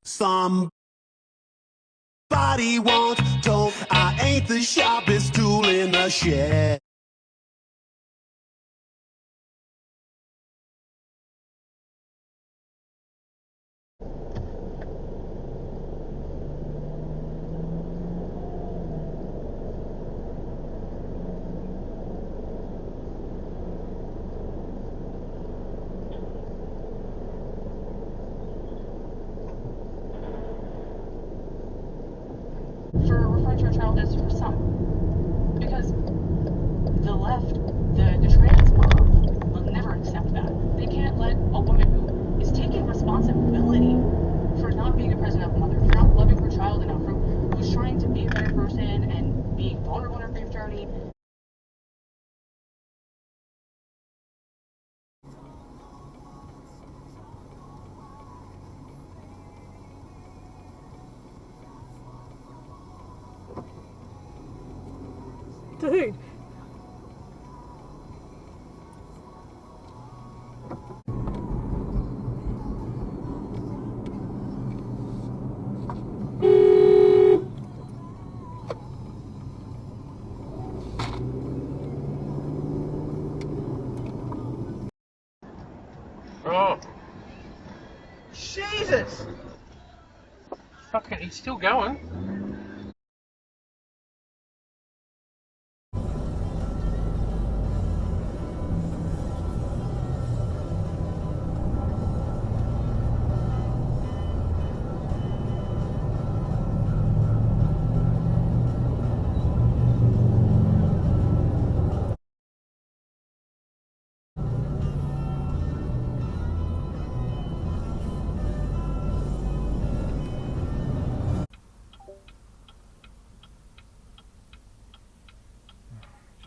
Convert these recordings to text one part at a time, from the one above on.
Somebody once told I ain't the sharpest tool in the shed. For referring to a child as her son. Because the left, the trans mom, will never accept that. They can't let a woman who is taking responsibility for not being a present enough mother, for not loving her child enough, who's trying to be a better person and being vulnerable in her grief journey. Dude. Oh, Jesus! fucking, he's still going.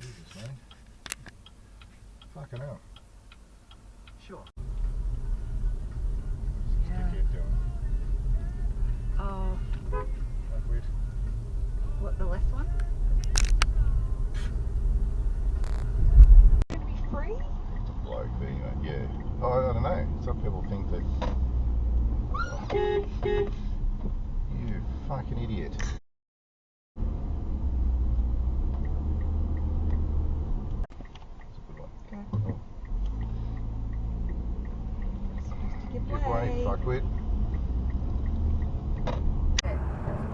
Jesus, man. Fucking hell. Sure. What's this dickhead doing? Oh, Fuckwit. what, the left one? Gonna be free? It's a bloke, but anyway, yeah. Oh, I don't know. Some people think that. You fucking idiot. That's a good one. Okay. Oh. Supposed to give Give way, fuckwit.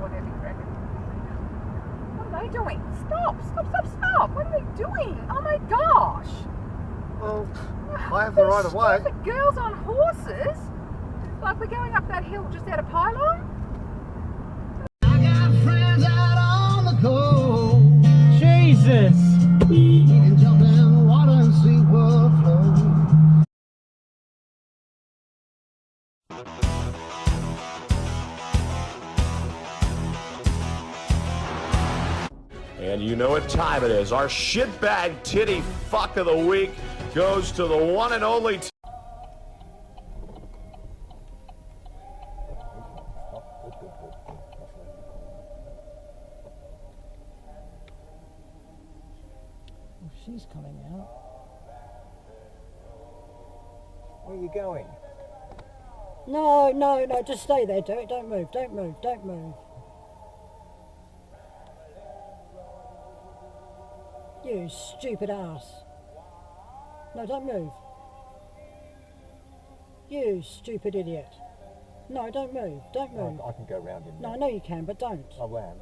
Whatever you reckon. What are they doing? Stop! Stop! Stop! Stop! What are they doing? Oh my gosh! Well, I have the right of way. Stupid girls on horses. Like we're going up that hill just out of Pylon. I got friends out on the coast. Jesus! We can jump in the water and see what flows. And you know what time it is. Our shitbag titty fuck of the week goes to the one and only. Oh, she's coming out. Where are you going? No, no, no, just stay there. Don't move, don't move, don't move. You stupid ass. No, don't move. You stupid idiot. No, don't move, don't move. I can go round him. No, I know you can, but don't. I will.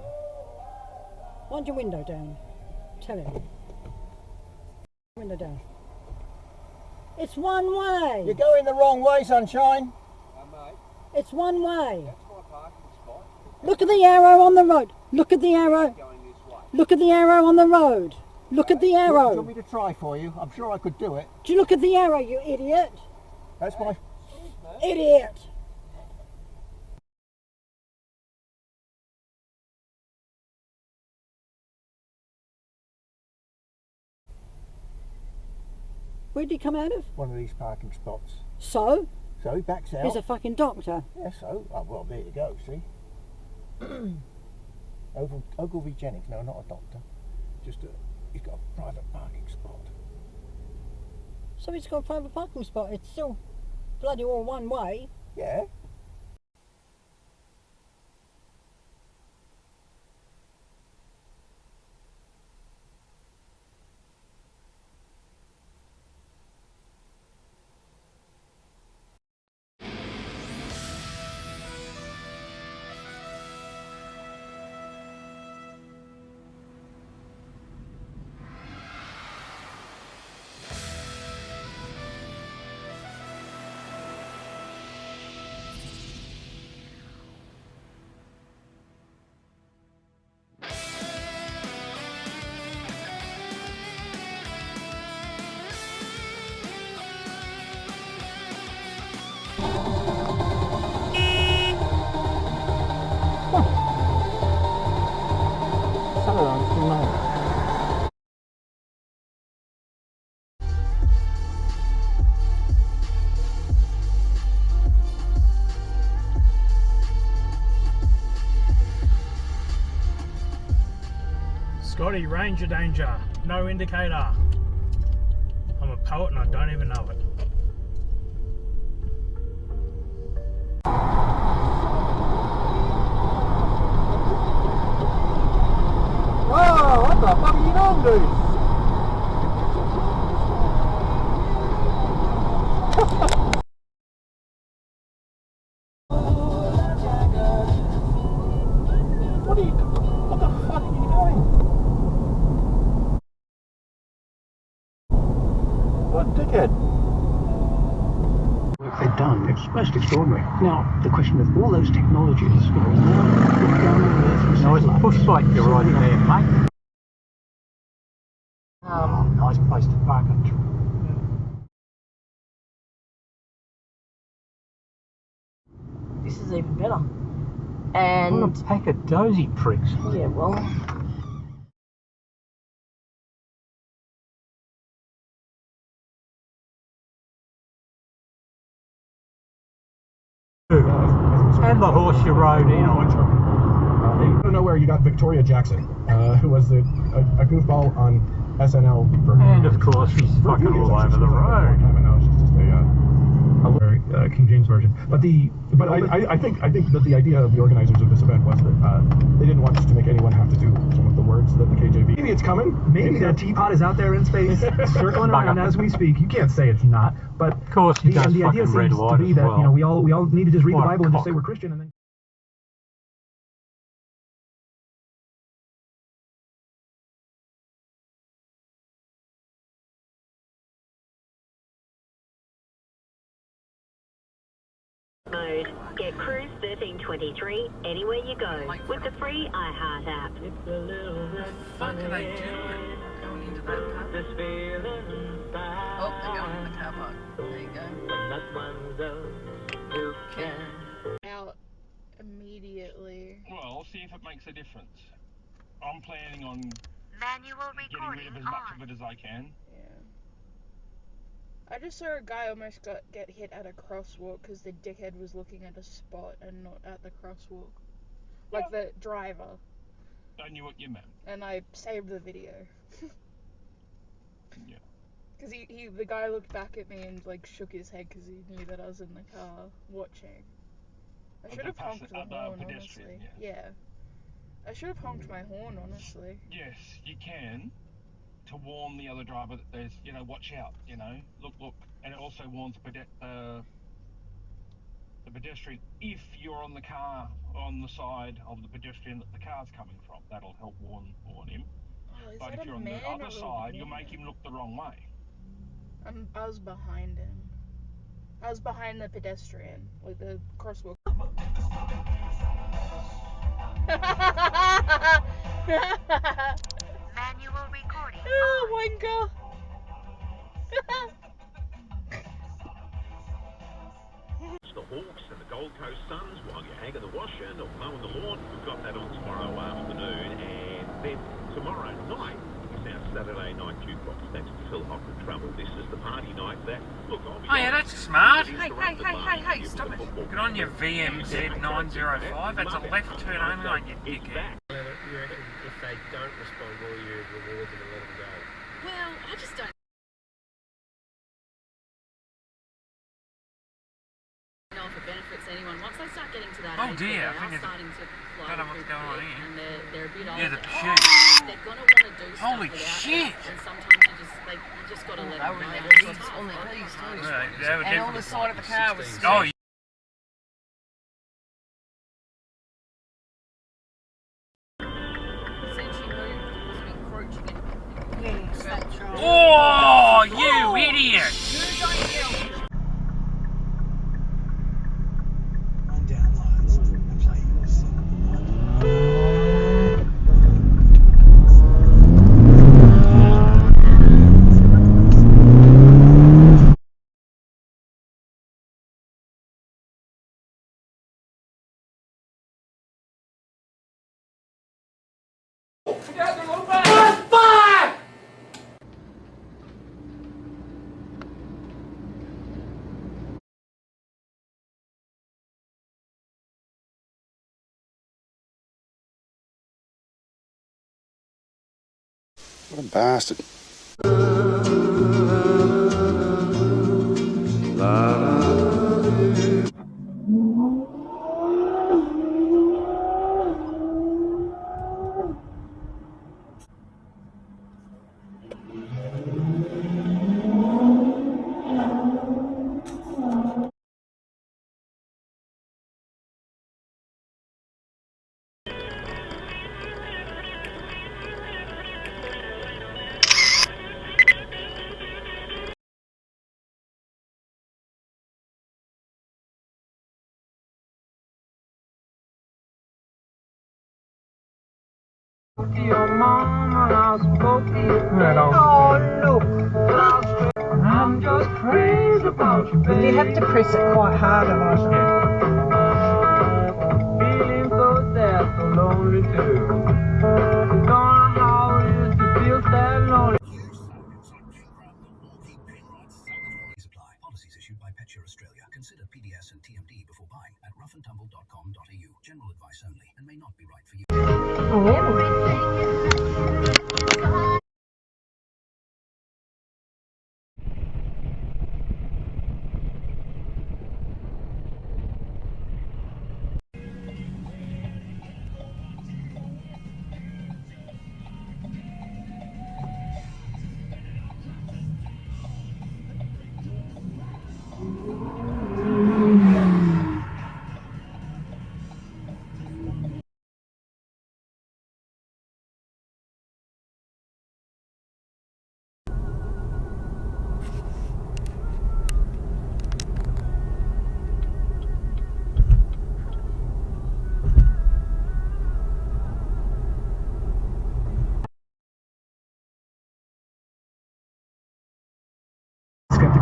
Wind your window down. Tell him. Window down. It's one way. You're going the wrong way, sunshine. It's one way. Look at the arrow on the road. Look at the arrow. Look at the arrow on the road. Look at the Do you arrow. want me to try for you? I'm sure I could do it. Do you look at the arrow, you idiot? That's my... Idiot. Where did he come out of? one of these parking spots. So? So he backs out. He's a fucking doctor. Yeah, so, oh, well, there you go, see? Ogilvy Jennings, no, not a doctor. Just he's got a private parking spot. So he's got a private parking spot. It's still bloody all one way. Yeah. Scotty, ranger danger, no indicator. I'm a poet and I don't even know it. Oh, what the fuck are you doing, dude? What the fuck are you doing? What dickhead? Work they've done, it's most extraordinary. Now, the question of all those technologies, you know, now it's a push bike you're riding there, mate. Nice place to park it. This is even better. And What a pack of dozy pricks. yeah, well, And the horse you rode in on. I don't know where you got Victoria Jackson, who was a goofball on SNL. And of course, she's fucking all over the road. She's just a King James version. But I think that the idea of the organizers of this event was that they didn't want to make anyone have to do some of the words that the KJV. Maybe it's coming. Maybe that teapot is out there in space, circling around as we speak. You can't say it's not. But of course, the idea seems to be that we all need to just read the Bible and just say we're Christian and then. Mode. Get Cruise 1323 anywhere you go with the free iHeart app. It's a little bit funny. What are they doing? Going into that car? This feeling bad. Oh, they're going in the car park. There you go. And that one goes, you can. Out immediately. Well, see if it makes a difference. I'm planning on Manual getting rid of as much of it as I can. Yeah. I just saw a guy almost get hit at a crosswalk because the dickhead was looking at a spot and not at the crosswalk. Like the driver. I knew what you meant. And I saved the video. Yeah. Because the guy looked back at me and like shook his head because he knew that I was in the car watching. I should have honked the horn, honestly. Yeah. I should have honked my horn, honestly. Yes, you can. To warn the other driver that there's, watch out, look, and it also warns the pedestrian if you're on the side of the pedestrian that the car's coming from. That'll help warn him. Oh, but if you're on the other side, you'll make him look the wrong way. I was behind him. I was behind the pedestrian, like the crosswalk. Manual recording. Oh my god. The Hawks and the Gold Coast Suns while you're hanging the washer or mowing the lawn. We've got that on tomorrow afternoon, and then tomorrow night is our Saturday night jukebox. That's Phil Hoffman Trouble. This is the party night that, look, I'll be Oh yeah, honest, that's smart. Hey, stop it. Get on your VMZ 905. That's a left turn only on you dickhead. You reckon if they don't respond, will you reward them and let them go? Well, I just don't know if it benefits anyone. Once they start getting to that age, dear, they are starting to fly don't know what's going on here. and they're a bit older. Yeah, the shoot. They're gonna want to do stuff Holy without shit! it, and sometimes you just gotta let them go. It's tough. On their knees too. Yeah, And on the side of the car was Oh, essentially moved, was encroaching in. Yes, that's right. oh, you idiot! Run down lines and play your song. What a bastard. Your mama spoke oh, look. I'm just crazy about you, baby. You have to press it quite hard, otherwise. Feeling so sad, so lonely too. Don't know how it is to feel sad and lonely. Supply. Policies issued by Petshare Australia. Consider PDS and TMD before buying at roughandtumble.com.au. General advice only and may not be right for you.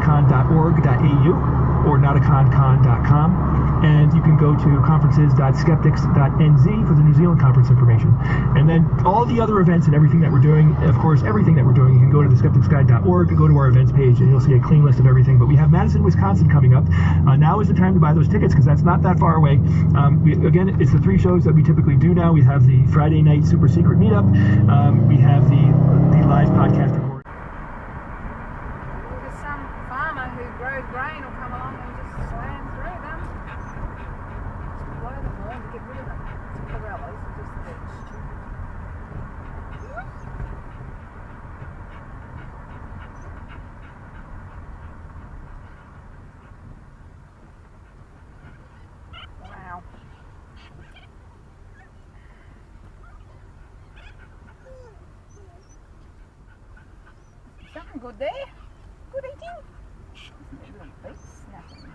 skepticon.org.au or nauticoncon.com, and you can go to conferences.skeptics.nz for the New Zealand conference information. And then all the other events and everything that we're doing, of course, everything that we're doing, you can go to theskepticsguide.org, go to our events page, and you'll see a clean list of everything. But we have Madison, Wisconsin coming up. Now is the time to buy those tickets because that's not that far away. Again, it's the 3 shows that we typically do now. We have the Friday night super secret meetup. We have the live podcast recording. Some farmer who grows grain will come along and just slam through them. Just blow them all to get rid of them. It's corellas, just a bit stupid. Wow. Something good there. Good eating. Little beaks, nothing.